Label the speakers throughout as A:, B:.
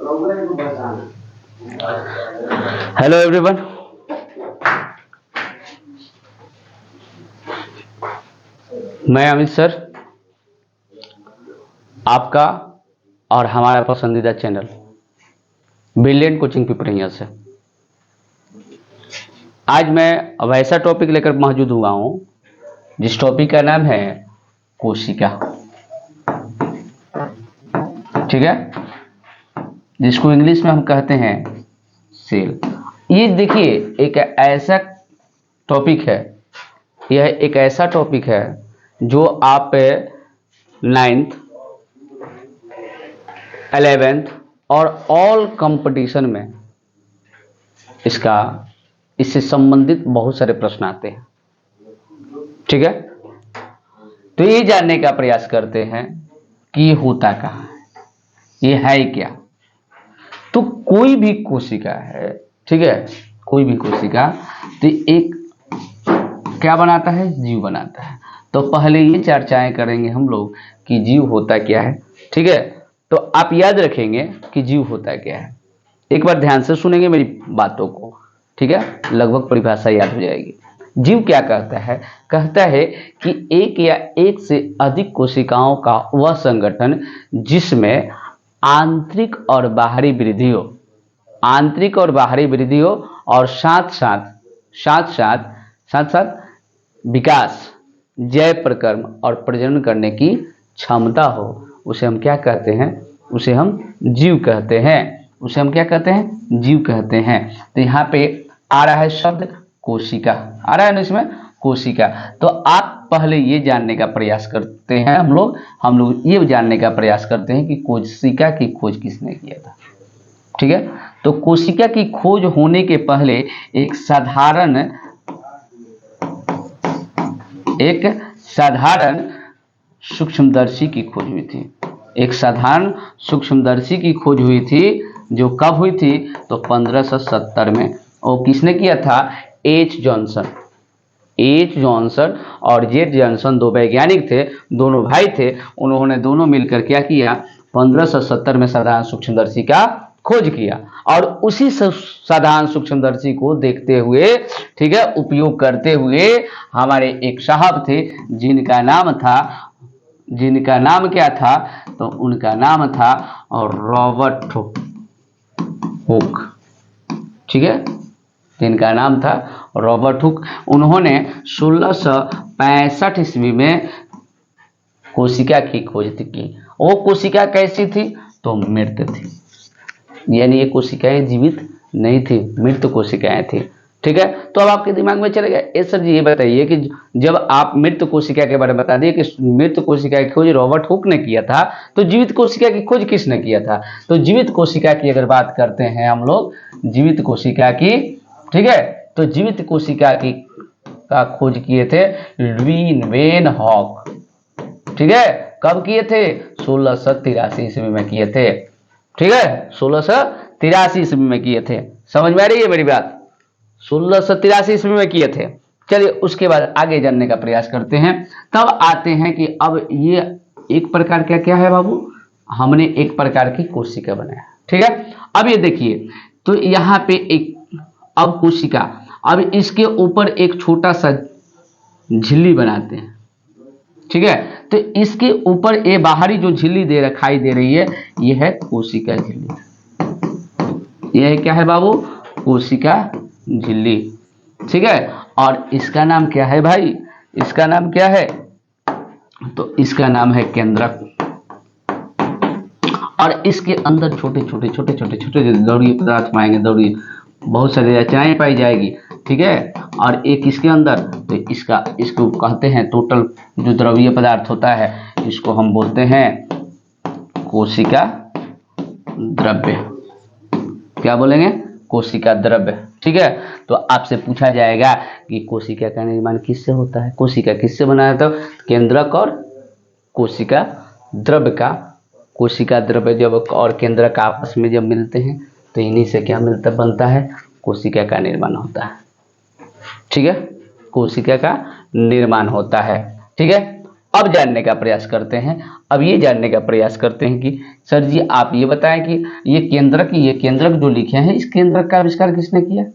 A: Hello everyone, मैं Amit sir, आपका और हमारा पसंदीदा चैनल ब्रिलियंट कोचिंग प्रिपरेशन से आज मैं अब ऐसा टॉपिक लेकर मौजूद हुआ हूं जिस टॉपिक का नाम है कोशिका। ठीक है, जिसको इंग्लिश में हम कहते हैं सेल। ये देखिए एक ऐसा टॉपिक है, यह एक ऐसा टॉपिक है जो आप 9th 11th और ऑल कंपटीशन में इससे संबंधित बहुत सारे प्रश्न आते हैं। ठीक है, तो ये जानने का प्रयास करते हैं कि ये होता कहाँ है, ये है क्या। तो कोई भी कोशिका है, ठीक है, कोई भी कोशिका तो एक क्या बनाता है, जीव बनाता है। तो पहले ये चर्चाएं करेंगे हम लोग कि जीव होता क्या है। ठीक है, तो आप याद रखेंगे कि जीव होता क्या है। एक बार ध्यान से सुनेंगे मेरी बातों को, ठीक है, लगभग परिभाषा याद हो जाएगी। जीव क्या कहता है, कहता है कि एक या एक से अधिक कोशिकाओं का वह संगठन जिसमें आंतरिक और बाहरी वृद्धि हो, आंतरिक और बाहरी वृद्धि हो और साथ साथ विकास, जय प्रकर्म और प्रजनन करने की क्षमता हो, उसे हम क्या कहते हैं, उसे हम जीव कहते हैं। उसे हम क्या कहते हैं, जीव कहते हैं। तो यहाँ पे आ रहा है शब्द कोशिका, आ रहा है ना इसमें, कोशिका। तो आप पहले ये जानने का प्रयास करते हैं, हम लोग ये जानने का प्रयास करते हैं कि कोशिका की खोज किसने किया था। ठीक है, तो कोशिका की खोज होने के पहले एक साधारण सूक्ष्मदर्शी की खोज हुई थी। एक साधारण सूक्ष्मदर्शी की खोज हुई थी, जो कब हुई थी, तो 1570 में। और किसने किया था, एच जॉनसन और जेड जॉनसन, दो वैज्ञानिक थे, दोनों भाई थे। उन्होंने दोनों मिलकर क्या किया, 1570 में साधारण सूक्ष्मदर्शी का खोज किया। और उसी साधारण सूक्ष्मदर्शी को देखते हुए, ठीक है, उपयोग करते हुए हमारे एक साहब थे जिनका नाम क्या था, तो उनका नाम था रॉबर्ट हुक। ठीक है, जिनका नाम था रॉबर्ट हुक। उन्होंने 1665 ईस्वी में कोशिका की खोज की। वो कोशिका कैसी थी, तो मृत थी, यानी ये कोशिकाएं जीवित नहीं थी, मृत कोशिकाएं थी। ठीक है, तो अब आपके दिमाग में चलेगा, ए सर जी ये बताइए कि जब आप मृत कोशिका के बारे में बता दिए कि मृत कोशिका की खोज रॉबर्ट हुक ने किया था, तो जीवित कोशिका की खोज किसने किया था। तो जीवित कोशिका की अगर बात करते हैं हम लोग, जीवित कोशिका की, ठीक है, तो जीवित कोशिका की का खोज किए थे लुईस वैन हॉक। ठीक है, कब किए थे, 1683 ईस्वी में किए थे। ठीक है, 1683 ईस्वी में किए थे। समझ में आ रही है मेरी बात, 1683 ईस्वी में किए थे। चलिए उसके बाद आगे जानने का प्रयास करते हैं। तब आते हैं कि अब ये एक प्रकार का क्या है बाबू, हमने एक प्रकार की कोशिका बनाया। ठीक है, अब ये देखिए, तो यहाँ पे एक अब कोशिका, अब इसके ऊपर एक छोटा सा झिल्ली बनाते हैं। ठीक है, तो इसके ऊपर ये बाहरी जो झिल्ली दिखाई दे रही है, यह है कोशिका झिल्ली। यह क्या है बाबू, कोशिका झिल्ली। ठीक है, और इसका नाम क्या है भाई, इसका नाम क्या है, तो इसका नाम है केंद्रक। और इसके अंदर छोटे छोटे द्रव्य पदार्थ पाएंगे, द्रव्य बहुत सारी रचनाएं पाई जाएगी। ठीक है, और एक इसके अंदर, तो इसको कहते हैं टोटल जो द्रव्य पदार्थ होता है, इसको हम बोलते हैं कोशिका द्रव्य। क्या बोलेंगे, कोशिका द्रव्य। ठीक है, तो आपसे पूछा जाएगा कि कोशिका का निर्माण किससे होता है, कोशिका किससे बना है, तो केंद्रक और कोशिका द्रव्य का, कोशिका द्रव्य जब और केंद्रक आपस में जब मिलते हैं, तो इन्हीं से क्या बनता है, कोशिका का निर्माण होता है। ठीक है, कोशिका का निर्माण होता है। ठीक है, अब जानने का प्रयास करते हैं। अब ये जानने का प्रयास करते हैं कि सर जी आप ये बताएं कि ये केंद्रक जो लिखे हैं, इस केंद्रक का आविष्कार किसने किया?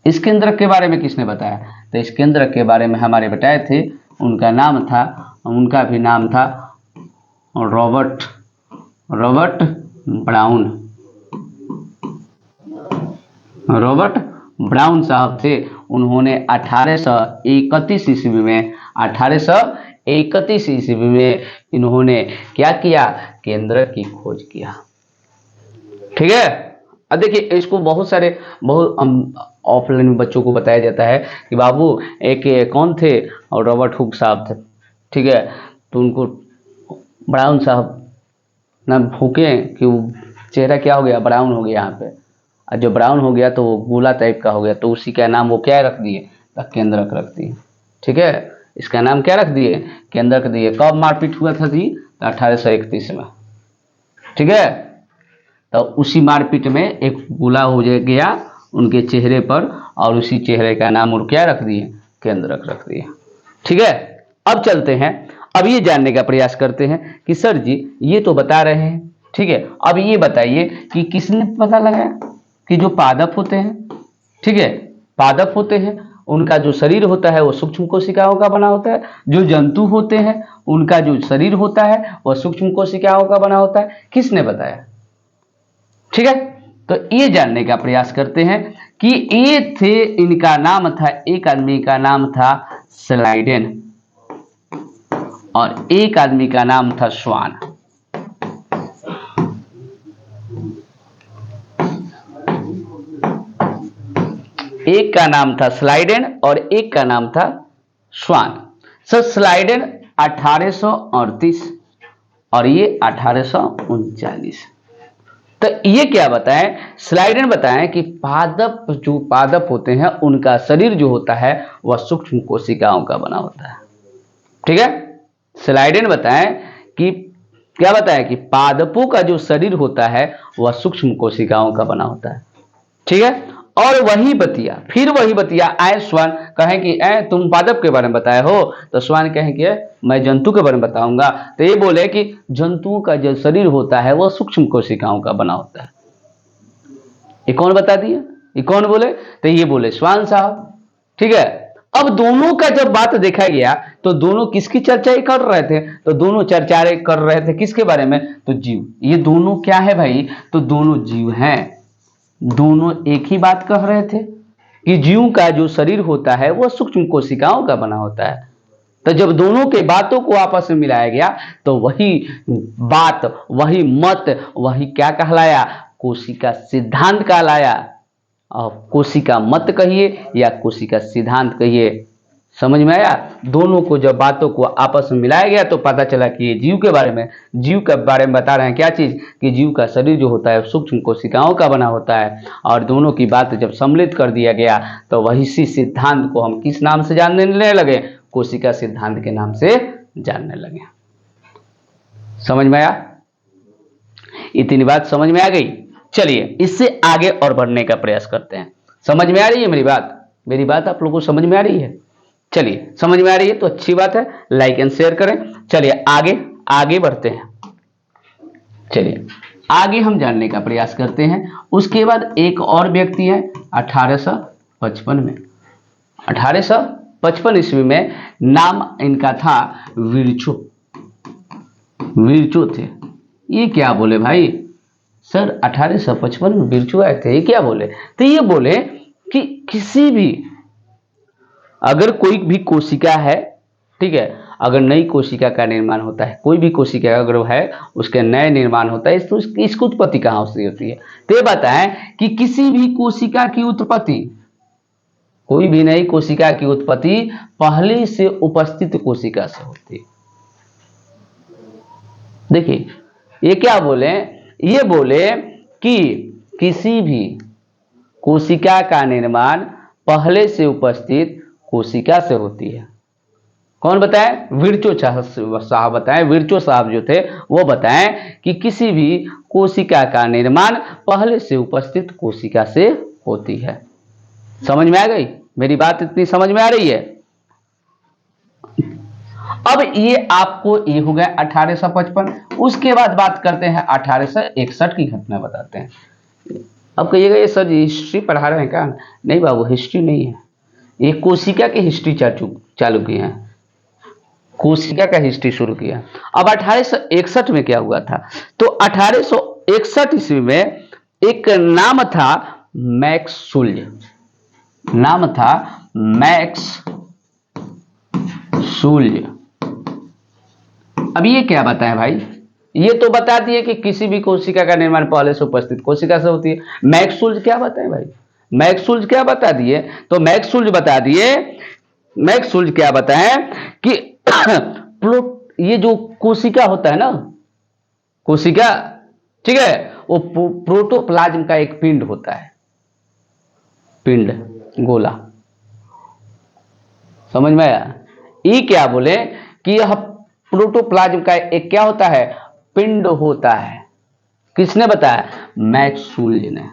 A: इस केंद्रक के बारे में किसने बताया? तो इस केंद्रक के बारे में हमारे बताए थे, उनका भी नाम था रॉबर्ट ब्राउन। रॉबर्ट ब्राउन साहब थे। उन्होंने 1831 ईस्वी में इन्होंने क्या किया? केंद्रक की खोज किया। ठीक है। अब देखिए, इसको बहुत ऑफलाइन में बच्चों को बताया जाता है कि बाबू एक कौन थे, और रॉबर्ट हुक साहब थे। ठीक है, तो उनको ब्राउन साहब ना भूके कि चेहरा क्या हो गया, ब्राउन हो गया यहाँ पे। और जो ब्राउन हो गया तो वो गोला टाइप का हो गया, तो उसी का नाम वो क्या रख दिए? केंद्रक रख दिए। ठीक है, इसका नाम क्या रख दिए? केंद्रक दिए। कब मारपीट हुआ था जी? 1831 में। ठीक है, तो उसी मारपीट में एक गोला हो गया उनके चेहरे पर, और उसी चेहरे का नाम और क्या रख दिए? केंद्रक रख दिए। ठीक है, अब चलते हैं, अब ये जानने का प्रयास करते हैं कि सर जी ये तो बता रहे हैं, ठीक है, अब ये बताइए कि किसने पता लगाया कि जो पादप होते हैं, ठीक है, पादप होते हैं, उनका जो शरीर होता है वो सूक्ष्म कोशिकाओं का बना होता है। जो जंतु होते हैं उनका जो शरीर होता है वह सूक्ष्म कोशिकाओं का बना होता है। किसने बताया? ठीक है, तो ये जानने का प्रयास करते हैं कि ये थे, इनका नाम था, एक आदमी का नाम था स्लाइडेन और एक आदमी का नाम था स्वान। एक का नाम था स्लाइडेन और एक का नाम था स्वान। सर स्लाइडेन 1838 और ये 1839। तो ये क्या बताएं? स्लाइडेन बताएं कि जो पादप होते हैं उनका शरीर जो होता है वह सूक्ष्म कोशिकाओं का बना होता है। ठीक है, स्लाइडेन बताएं कि क्या बताएं कि पादपों का जो शरीर होता है वह सूक्ष्म कोशिकाओं का बना होता है। ठीक है, और वही बतिया आए स्वान कहें कि तुम पादप के बारे में बताए हो, तो स्वान कहें कि मैं जंतु के बारे में बताऊंगा। तो ये बोले कि जंतुओं का जो शरीर होता है वह सूक्ष्म कोशिकाओं का बना होता है। ये कौन बता दिया? ये कौन बोले? तो ये बोले स्वान साहब। ठीक है, अब दोनों का जब बात देखा गया तो दोनों किसकी चर्चा कर रहे थे? तो दोनों चर्चा कर रहे थे किसके बारे में? तो जीव। ये दोनों क्या है भाई? तो दोनों जीव हैं। दोनों एक ही बात कह रहे थे कि जीव का जो शरीर होता है वह सूक्ष्म कोशिकाओं का बना होता है। तो जब दोनों के बातों को आपस में मिलाया गया तो वही बात, वही मत, वही क्या कहलाया? कोशिका सिद्धांत कहलाया। और कोशिका मत कहिए या कोशिका सिद्धांत कहिए, समझ में आया? दोनों को जब बातों को आपस में मिलाया गया तो पता चला कि ये जीव के बारे में बता रहे हैं। क्या चीज? कि जीव का शरीर जो होता है सूक्ष्म कोशिकाओं का बना होता है। और दोनों की बात जब सम्मिलित कर दिया गया तो वही सिद्धांत को हम किस नाम से जानने लगे? कोशिका सिद्धांत के नाम से जानने लगे। समझ में आया? इतनी बात समझ में आ गई। चलिए इससे आगे और बढ़ने का प्रयास करते हैं। समझ में आ रही है मेरी बात आप लोगों को समझ में आ रही है? चलिए, समझ में आ रही है तो अच्छी बात है, लाइक एंड शेयर करें। चलिए आगे बढ़ते हैं। चलिए आगे हम जानने का प्रयास करते हैं। उसके बाद एक और व्यक्ति है 1855 में, 1855 ईस्वी में, नाम इनका था विरचो थे। ये क्या बोले भाई? सर 1855 में विरचो आए थे, ये क्या बोले? तो ये बोले कि किसी भी, अगर कोई भी कोशिका है, ठीक है, अगर नई कोशिका का निर्माण होता है, कोई भी कोशिका अगर है उसके नए निर्माण होता है तो इसकी उत्पत्ति कहाँ से होती है? तो ये बताएं कि किसी भी कोशिका की उत्पत्ति, कोई भी नई कोशिका की उत्पत्ति पहले से उपस्थित कोशिका से होती है। देखिए ये क्या बोले? ये बोले कि किसी भी कोशिका का निर्माण पहले से उपस्थित कोशिका से होती है। कौन बताए? विरचो साहब बताएं। विरचो साहब जो थे वो बताएं कि किसी भी कोशिका का निर्माण पहले से उपस्थित कोशिका से होती है। समझ में आ गई? मेरी बात इतनी समझ में आ रही है? अब ये आपको ये हो गया 1855। उसके बाद बात करते हैं 1861 की घटना बताते हैं। अब कहिएगा ये सर हिस्ट्री पढ़ा रहे हैं क्या? नहीं बाबू, हिस्ट्री नहीं है, ये कोशिका की हिस्ट्री चालू की है, कोशिका का हिस्ट्री शुरू किया। अब 1861 में क्या हुआ था? तो 1861 ईस्वी में एक नाम था मैक्स शुल्ज, नाम था मैक्स शुल्ज। अब ये क्या बताएं भाई? ये तो बता दिए कि किसी भी कोशिका का निर्माण पहले से उपस्थित कोशिका से होती है। मैक्स शुल्ज क्या बताएं भाई? मैक्स शुल्ज क्या बता दिए? तो मैक्स शुल्ज बता दिए, मैक्स शुल्ज क्या बताएं कि ये जो कोशिका होता है ना, कोशिका, ठीक है, वो प्रोटोप्लाज्म का एक पिंड होता है, पिंड, गोला। समझ में आया? ये क्या बोले कि यह प्रोटोप्लाज्म का एक क्या होता है? पिंड होता है। किसने बताया? मैक्स शुल्ज ने।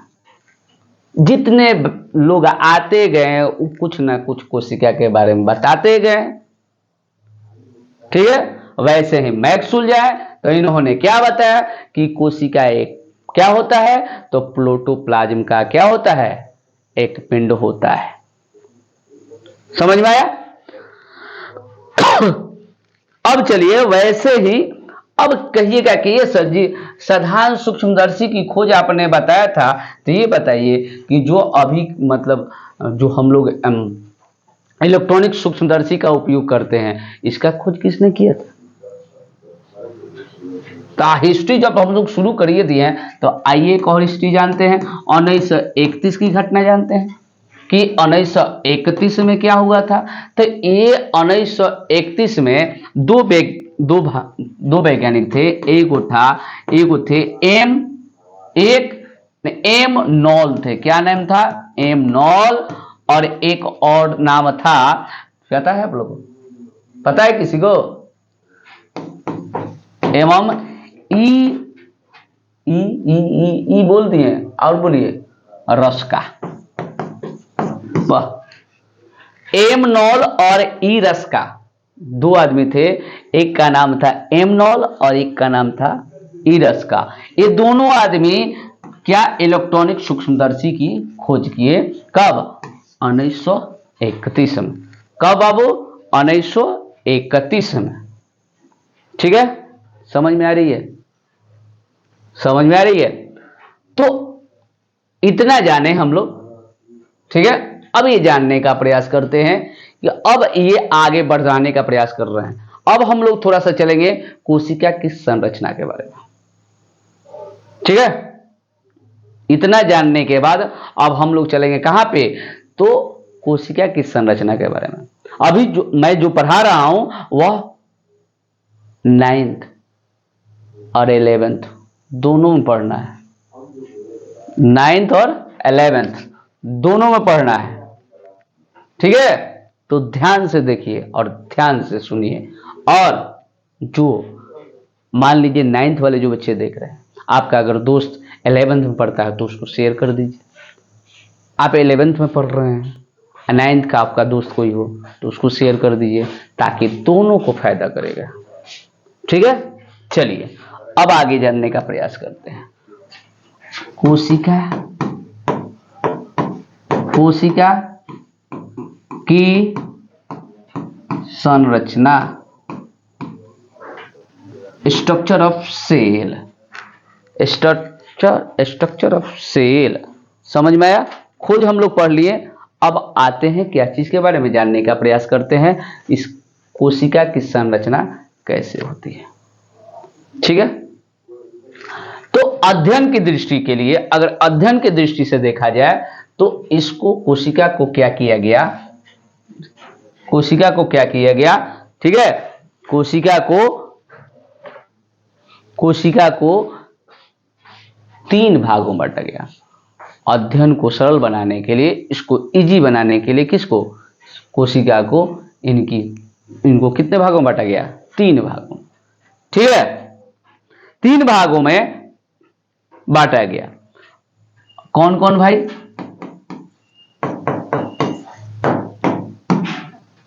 A: जितने लोग आते गए कुछ ना कुछ कोशिका के बारे में बताते गए, ठीक है। वैसे ही मैक्स शुल्ज है, तो इन्होंने क्या बताया कि कोशिका एक क्या होता है? तो प्रोटोप्लाज्म का क्या होता है? एक पिंड होता है। समझ में आया? अब चलिए वैसे ही अब कहिएगा कि ये सर जी साधारण सूक्ष्मदर्शी की खोज आपने बताया था, तो ये बताइए कि जो अभी मतलब जो हम लोग इलेक्ट्रॉनिक सूक्ष्मदर्शी का उपयोग करते हैं, इसका खोज किसने किया था? तो हिस्ट्री जब हम लोग शुरू करिए दिए हैं, तो आइए एक और हिस्ट्री जानते हैं। 1931 की घटना जानते हैं कि 1931 में क्या हुआ था। तो ये 1931 में दो वैज्ञानिक थे। एगो थे एम नॉल थे। क्या नाम था? एम नॉल। और एक और नाम था, पता है आप लोगों को? पता है किसी को? एवं ई ई ई ई ई बोल दिए, और बोलिए रस्का। एम नॉल और ई रस्का, दो आदमी थे। एक का नाम था एम नॉल और एक का नाम था ई रस्का। ये दोनों आदमी क्या इलेक्ट्रॉनिक सूक्ष्मदर्शी की खोज किए। कब? 1931 में। कब बाबू? 1931 में। ठीक है, समझ में आ रही है? समझ में आ रही है? तो इतना जाने हम लोग, ठीक है। अब ये जानने का प्रयास करते हैं कि अब ये आगे बढ़ जाने का प्रयास कर रहे हैं। अब हम लोग थोड़ा सा चलेंगे कोशिका की संरचना के बारे में, ठीक है। इतना जानने के बाद अब हम लोग चलेंगे कहां पे? तो कोशिका की संरचना के बारे में। अभी मैं जो पढ़ा रहा हूं वह 9th और 11th दोनों में पढ़ना है। 9th और 11th दोनों में पढ़ना है, ठीक है। तो ध्यान से देखिए और ध्यान से सुनिए। और जो मान लीजिए 9th वाले जो बच्चे देख रहे हैं, आपका अगर दोस्त 11th में पढ़ता है तो उसको शेयर कर दीजिए। आप 11th में पढ़ रहे हैं, 9th का आपका दोस्त कोई हो तो उसको शेयर कर दीजिए, ताकि दोनों को फायदा करेगा, ठीक है। चलिए अब आगे जानने का प्रयास करते हैं। कोशिका की संरचना, structure of cell, structure of cell. समझ में आया? खोज हम लोग पढ़ लिए। अब आते हैं क्या चीज के बारे में जानने का प्रयास करते हैं, इस कोशिका की संरचना कैसे होती है, ठीक है। तो अध्ययन की दृष्टि के लिए, अगर अध्ययन की दृष्टि से देखा जाए तो इसको कोशिका को क्या किया गया, कोशिका को क्या किया गया, ठीक है। कोशिका को 3 भागों में बांटा गया। अध्ययन को सरल बनाने के लिए, इसको इजी बनाने के लिए, किसको? कोशिका को इनको कितने भागों में बांटा गया? 3 भागों, ठीक है। 3 भागों में बांटा गया। कौन कौन भाई?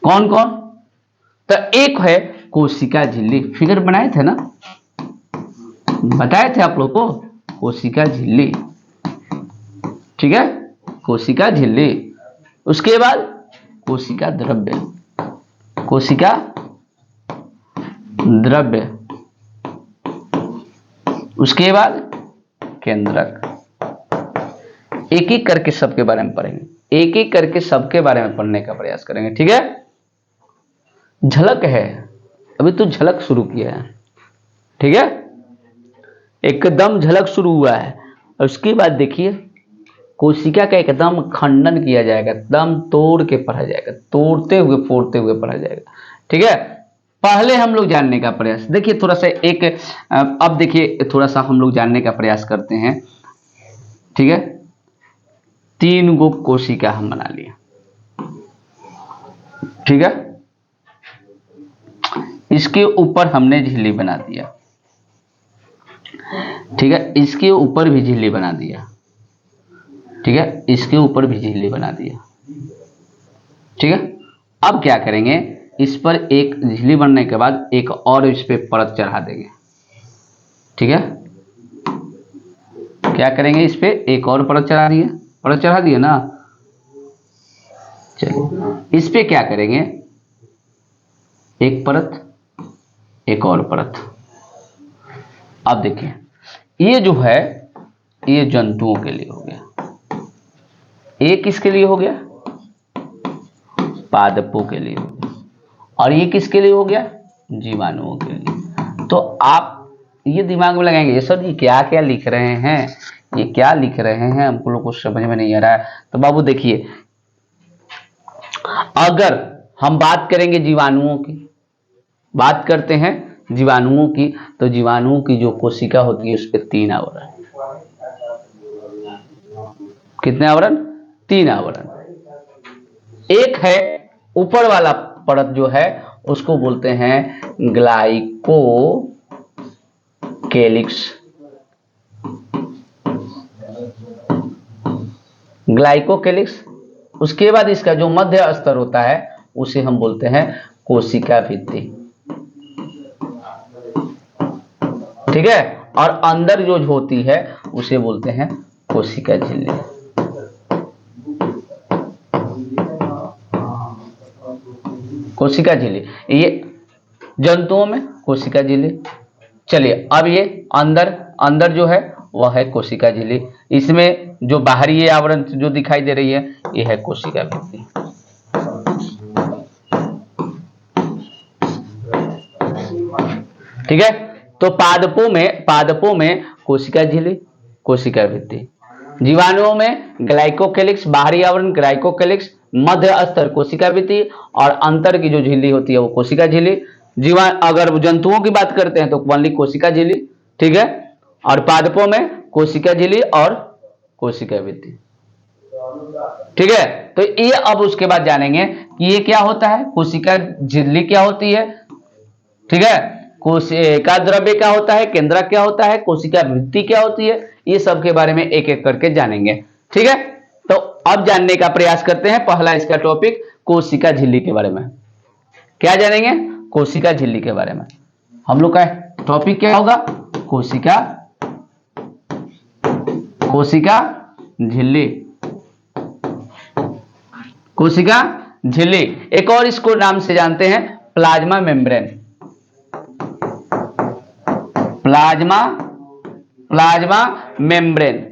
A: कौन कौन? तो एक है कोशिका झिल्ली। फिगर बनाए थे ना, बताए थे आप लोग को, कोशिका झिल्ली। ठीक है, कोशिका झिल्ली। उसके बाद कोशिका द्रव्य, कोशिका द्रव्य। उसके बाद केंद्रक। एक एक करके सबके बारे में पढ़ेंगे, एक एक करके सबके बारे में पढ़ने का प्रयास करेंगे। ठीक है, झलक है, अभी तो झलक शुरू किया है। ठीक है, एकदम झलक शुरू हुआ है। और उसके बाद देखिए कोशिका का एकदम खंडन किया जाएगा, एकदम तोड़ के पढ़ा जाएगा, तोड़ते हुए फोड़ते हुए पढ़ा जाएगा। ठीक है, पहले हम लोग जानने का प्रयास, देखिए थोड़ा सा एक, अब देखिए थोड़ा सा हम लोग जानने का प्रयास करते हैं। ठीक है, 3 गो कोशिका हम बना लिया। ठीक है, इसके ऊपर हमने झिल्ली बना दिया। ठीक है, इसके ऊपर भी झिल्ली बना दिया। ठीक है, इसके ऊपर भी झिल्ली बना दिया। ठीक है, अब क्या करेंगे, इस पर एक झिल्ली बनने के बाद एक और इस पे परत चढ़ा देंगे। ठीक है, क्या करेंगे, इस पे एक और परत चढ़ा दिए, परत चढ़ा दिए ना। चलिए इस पे क्या करेंगे, एक परत, एक और परत। अब देखिए ये जो है ये जंतुओं के लिए हो गया, ये किसके लिए हो गया, पादपों के लिए हो गया, और ये किसके लिए हो गया, जीवाणुओं के लिए। तो आप ये दिमाग में लगाएंगे, ये सर ये क्या क्या लिख रहे हैं, ये क्या लिख रहे हैं, हमको लोग को समझ में नहीं आ रहा है। तो बाबू देखिए, अगर हम बात करेंगे जीवाणुओं की, बात करते हैं जीवाणुओं की, तो जीवाणुओं की जो कोशिका होती है उस पर 3 आवरण। कितने आवरण, 3 आवरण। एक है ऊपर वाला परत जो है उसको बोलते हैं ग्लाइकोकेलिक्स, ग्लाइकोकेलिक्स। उसके बाद इसका जो मध्य स्तर होता है उसे हम बोलते हैं कोशिका भित्ति। ठीक है, और अंदर जो होती है उसे बोलते हैं कोशिका झिल्ली। कोशिका झिल्ली, ये जंतुओं में कोशिका झिल्ली। चलिए अब ये अंदर, अंदर जो है वह है कोशिका झिल्ली। इसमें जो बाहरी ये आवरण जो दिखाई दे रही है ये है कोशिका भित्ति। ठीक है, तो पादपों में कोशिका झिल्ली, कोशिका भित्ति। जीवाणुओं में ग्लाइकोकेलिक्स, बाहरी आवरण ग्लाइकोकेलिक्स, मध्य स्तर कोशिका भित्ति, और अंतर की जो झिल्ली होती है वो कोशिका झिल्ली। अगर जंतुओं की बात करते हैं तो ओनली कोशिका झिल्ली। ठीक है, और पादपों में कोशिका झिल्ली और कोशिका भित्ति। ठीक है, तो ये अब उसके बाद जानेंगे कि ये क्या होता है, कोशिका झिल्ली क्या होती है। ठीक है, कोशिका द्रव्य क्या होता है, केंद्रक क्या होता है, कोशिका भित्ति क्या होती है, ये सब के बारे में एक एक करके जानेंगे। ठीक है, तो अब जानने का प्रयास करते हैं। पहला इसका टॉपिक कोशिका झिल्ली के बारे में। क्या जानेंगे, कोशिका झिल्ली के बारे में। हम लोग का टॉपिक क्या होगा, कोशिका, कोशिका झिल्ली, कोशिका झिल्ली। एक और इसको नाम से जानते हैं plasma membrane, plasma, plasma membrane.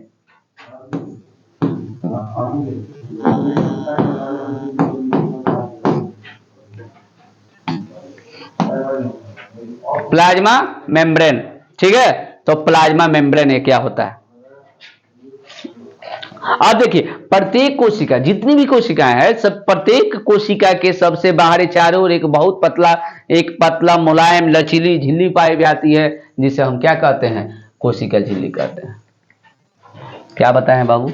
A: Plasma membrane. ठीक है, तो प्लाज्मा मेम्ब्रेन ये क्या होता है। अब देखिए प्रत्येक कोशिका, जितनी भी कोशिकाएं हैं सब, प्रत्येक कोशिका के सबसे बाहरी चारों ओर एक बहुत पतला, एक पतला मुलायम लचीली झिल्ली पाई जाती है जिसे हम क्या कहते हैं, कोशिका झिल्ली कहते हैं। क्या बताएं बाबू,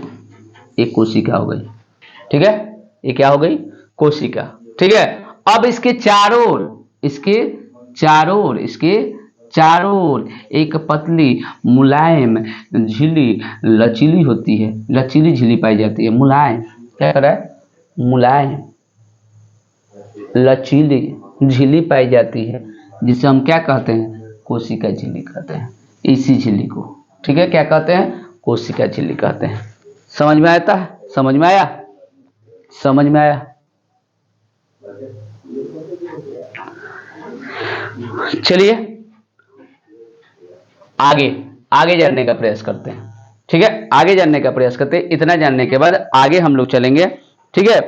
A: एक कोशिका हो गई। ठीक है, ये क्या हो गई, कोशिका। ठीक है, अब इसके चारों ओर, इसके चारों ओर, इसके चारों ओर एक पतली मुलायम झिल्ली लचीली होती है, लचीली झिल्ली पाई जाती है। मुलायम क्या कर रहा है, मुलायम लचीली झिल्ली पाई जाती है जिसे हम क्या कहते हैं, कोशिका झिल्ली कहते हैं, इसी झिल्ली को, ठीक है, क्या कहते हैं, कोशिका झिल्ली कहते हैं। समझ में आता है, समझ में आया, समझ में आया। चलिए आगे आगे जानने का प्रयास करते हैं, ठीक है, आगे जानने का प्रयास करते हैं। इतना जानने के बाद आगे हम लोग चलेंगे, ठीक है।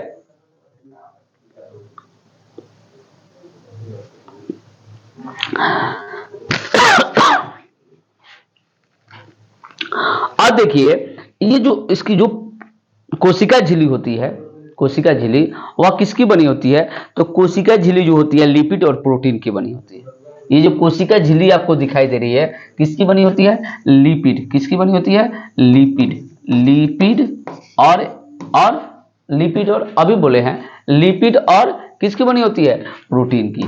A: अब देखिए, ये जो इसकी जो कोशिका झिल्ली होती है, कोशिका झिल्ली वह किसकी बनी होती है, तो कोशिका झिल्ली जो होती है लिपिड और प्रोटीन की बनी होती है। ये जो कोशिका झिल्ली आपको दिखाई दे रही है किसकी बनी होती है, लिपिड, किसकी बनी होती है, लिपिड, लिपिड और लिपिड और अभी बोले हैं लिपिड और किसकी बनी होती है, प्रोटीन की,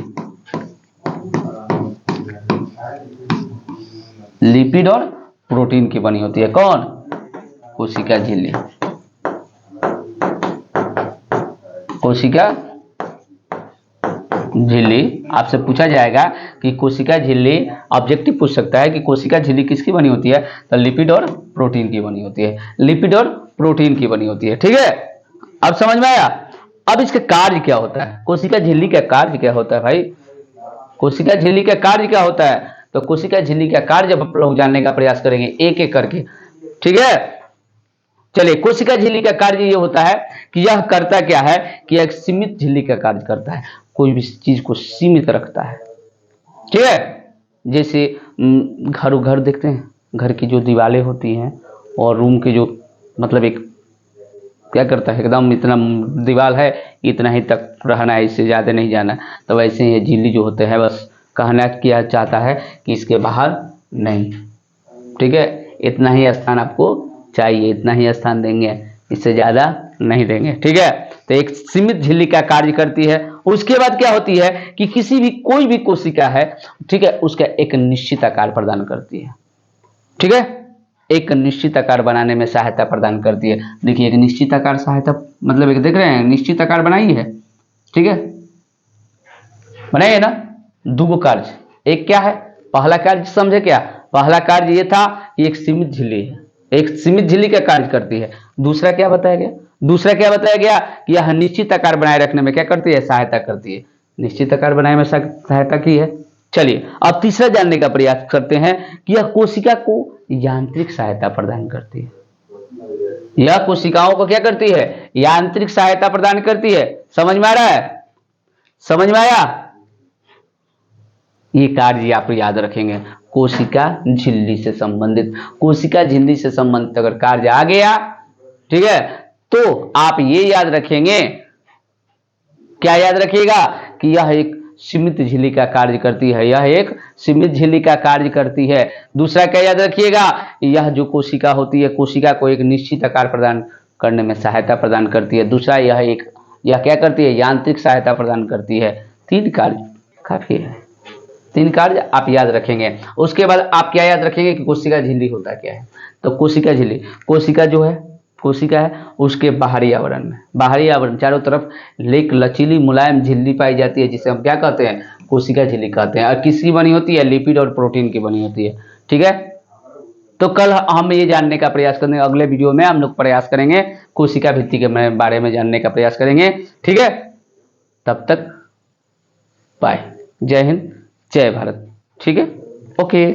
A: लिपिड और प्रोटीन की बनी होती है। कौन, कोशिका झिल्ली, कोशिका झिल्ली। आपसे पूछा जाएगा कि कोशिका झिल्ली, ऑब्जेक्टिव पूछ सकता है कि कोशिका झिल्ली किसकी बनी होती है, तो लिपिड और प्रोटीन की बनी होती है, लिपिड और प्रोटीन की बनी होती है, ठीक है। अब समझ में आया। अब इसका कार्य क्या होता है, कोशिका झिल्ली का कार्य क्या होता है भाई, कोशिका झिल्ली का कार्य क्या होता है, तो कोशिका झिल्ली का कार्य जब आप लोग जानने का प्रयास करेंगे एक एक करके, ठीक है। चलिए, कोशिका झिल्ली का कार्य ये होता है कि यह करता क्या है कि एक सीमित झिल्ली का कार्य करता है, कोई भी चीज को सीमित रखता है, ठीक है। जैसे घर देखते हैं, घर की जो दीवारें होती हैं और रूम के जो मतलब एक क्या करता है, एकदम इतना दीवार है इतना ही तक रहना है, इससे ज़्यादा नहीं जाना। तो वैसे ये झिल्ली जो होते हैं बस कहना किया चाहता है कि इसके बाहर नहीं, ठीक है, इतना ही स्थान आपको चाहिए, इतना ही स्थान देंगे, इससे ज़्यादा नहीं देंगे, ठीक है। तो एक सीमित झिल्ली का कार्य करती है। उसके बाद क्या होती है कि किसी भी कोई भी कोशिका है, ठीक है, उसका एक निश्चित आकार प्रदान करती है, ठीक है, एक निश्चित आकार बनाने में सहायता प्रदान करती है। देखिए एक निश्चित आकार सहायता मतलब एक देख रहे हैं निश्चित आकार बनाई है, ठीक है, बनाइए ना। दो कार्य, एक क्या है, पहला कार्य समझे क्या, पहला कार्य ये था कि एक सीमित झिल्ली है, एक सीमित झिल्ली का कार्य करती है। दूसरा क्या बताया गया, दूसरा क्या बताया गया कि यह निश्चित आकार बनाए रखने में क्या करती है, सहायता करती है, निश्चित आकार बनाने में सहायता की है। चलिए अब तीसरा जानने का प्रयास करते हैं कि यह कोशिका को यांत्रिक सहायता प्रदान करती है, यह कोशिकाओं को क्या करती है, यांत्रिक सहायता प्रदान करती है। समझ में आ रहा है, समझ में आया। ये कार्य आप याद रखेंगे, कोशिका झिल्ली से संबंधित, कोशिका झिल्ली से संबंधित अगर कार्य आ गया, ठीक है, तो आप ये याद रखेंगे, क्या याद रखिएगा कि यह एक सीमित झिल्ली का कार्य करती है, यह एक सीमित झिल्ली का कार्य करती है। दूसरा क्या याद रखिएगा, यह जो कोशिका होती है, कोशिका को एक निश्चित आकार प्रदान करने में सहायता प्रदान करती है। दूसरा यह क्या करती है, यांत्रिक सहायता प्रदान करती है। तीन कार्य काफी है, तीन कार्य आप याद रखेंगे। उसके बाद आप क्या याद रखेंगे कि कोशिका झिल्ली होता क्या है, तो कोशिका झिल्ली, कोशिका जो है, कोशिका है उसके बाहरी आवरण में, बाहरी आवरण चारों तरफ एक लचीली मुलायम झिल्ली पाई जाती है, जिसे हम क्या कहते हैं, कोशिका झिल्ली कहते हैं। और किसकी बनी होती है, लिपिड और प्रोटीन की बनी होती है, ठीक है। तो कल हम ये जानने का प्रयास करेंगे, अगले वीडियो में हम लोग प्रयास करेंगे कोशिका भित्ति के बारे में जानने का प्रयास करेंगे, ठीक है। तब तक बाय, जय हिंद, जय भारत, ठीक है, ओके।